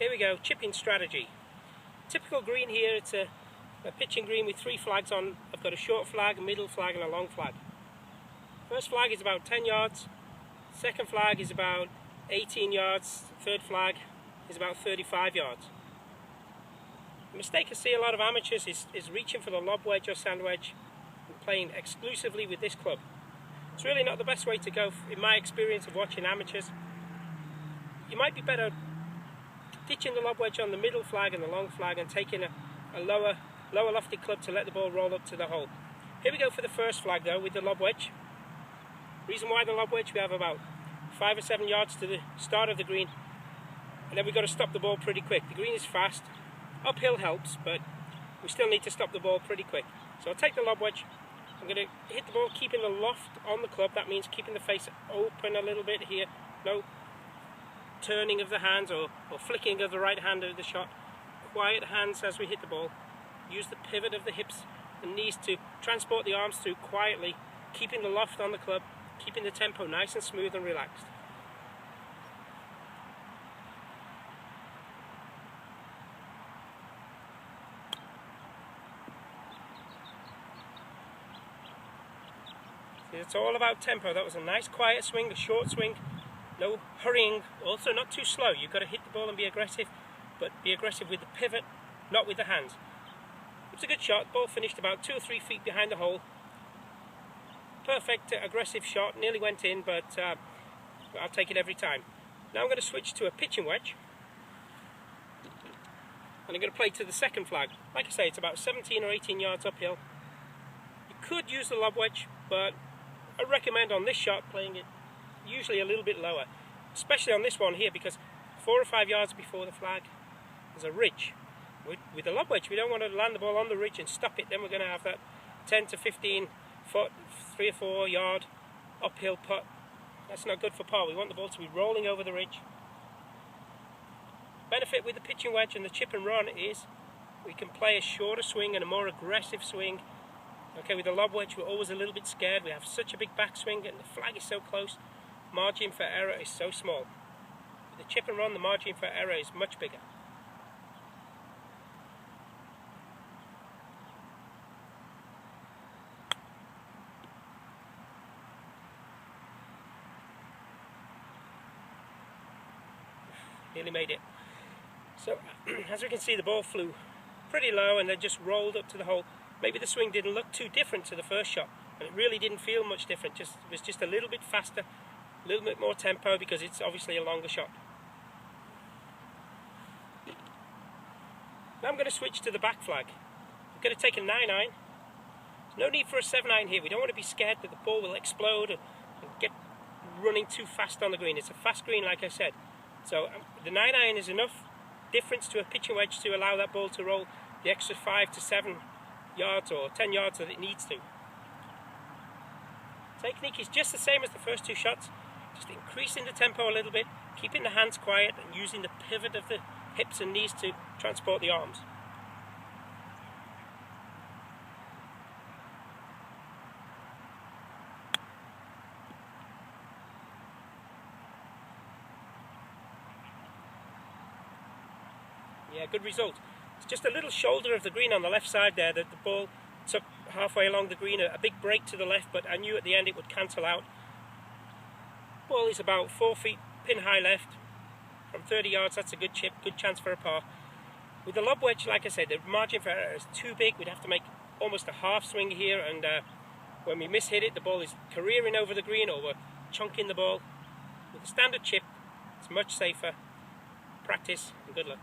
Here we go, chipping strategy. Typical green here, it's a pitching green with 3 flags on. I've got a short flag, a middle flag and a long flag. First flag is about 10 yards, second flag is about 18 yards, third flag is about 35 yards. The mistake I see a lot of amateurs is reaching for the lob wedge or sand wedge and playing exclusively with this club. It's really not the best way to go in my experience of watching amateurs. You might be better ditching the lob wedge on the middle flag and the long flag and taking a lower lofty club to let the ball roll up to the hole. Here we go for the first flag though with the lob wedge. Reason why the lob wedge, we have about 5 or 7 yards to the start of the green, and then we've got to stop the ball pretty quick. The green is fast, uphill helps, but we still need to stop the ball pretty quick. So I'll take the lob wedge, I'm going to hit the ball keeping the loft on the club. That means keeping the face open a little bit here, no turning of the hands or flicking of the right hand of the shot. Quiet hands as we hit the ball. Use the pivot of the hips and knees to transport the arms through quietly, keeping the loft on the club, keeping the tempo nice and smooth and relaxed. See, it's all about tempo. That was a nice quiet swing, a short swing, no hurrying, also not too slow. You've got to hit the ball and be aggressive, but be aggressive with the pivot, not with the hands. It was a good shot. Ball finished about 2 or 3 feet behind the hole. Perfect aggressive shot, nearly went in, but I'll take it every time. Now I'm going to switch to a pitching wedge, and I'm going to play to the second flag. Like I say, it's about 17 or 18 yards uphill. You could use the lob wedge, but I recommend on this shot playing it usually a little bit lower, especially on this one here, because 4 or 5 yards before the flag there's a ridge. With the lob wedge, we don't want to land the ball on the ridge and stop it. Then we're going to have that 10 to 15 foot, 3 or 4 yard uphill putt. That's not good for par. We want the ball to be rolling over the ridge. Benefit with the pitching wedge and the chip and run is we can play a shorter swing and a more aggressive swing. Okay, with the lob wedge we're always a little bit scared. We have such a big backswing and the flag is so close. Margin for error is so small. With the chip and run, the margin for error is much bigger. Nearly made it. So as we can see, the ball flew pretty low and then just rolled up to the hole. Maybe the swing didn't look too different to the first shot, and it really didn't feel much different. It was just a little bit faster, a little bit more tempo because it's obviously a longer shot. Now I'm going to switch to the back flag. I'm going to take a 9-iron. There's no need for a 7-iron here. We don't want to be scared that the ball will explode and get running too fast on the green. It's a fast green, like I said. So the 9-iron is enough difference to a pitching wedge to allow that ball to roll the extra 5 to 7 yards or 10 yards that it needs to. Technique is just the same as the first 2 shots, just increasing the tempo a little bit, keeping the hands quiet and using the pivot of the hips and knees to transport the arms. Yeah, good result. It's just a little shoulder of the green on the left side there that the ball took halfway along the green, a big break to the left, but I knew at the end it would cancel out. Ball is about 4 feet pin high left from 30 yards. That's a good chip, good chance for a par. With the lob wedge, like I said, the margin for error is too big. We'd have to make almost a half swing here, and when we miss-hit it, the ball is careering over the green or we're chunking the ball. With a standard chip, it's much safer. Practice and good luck.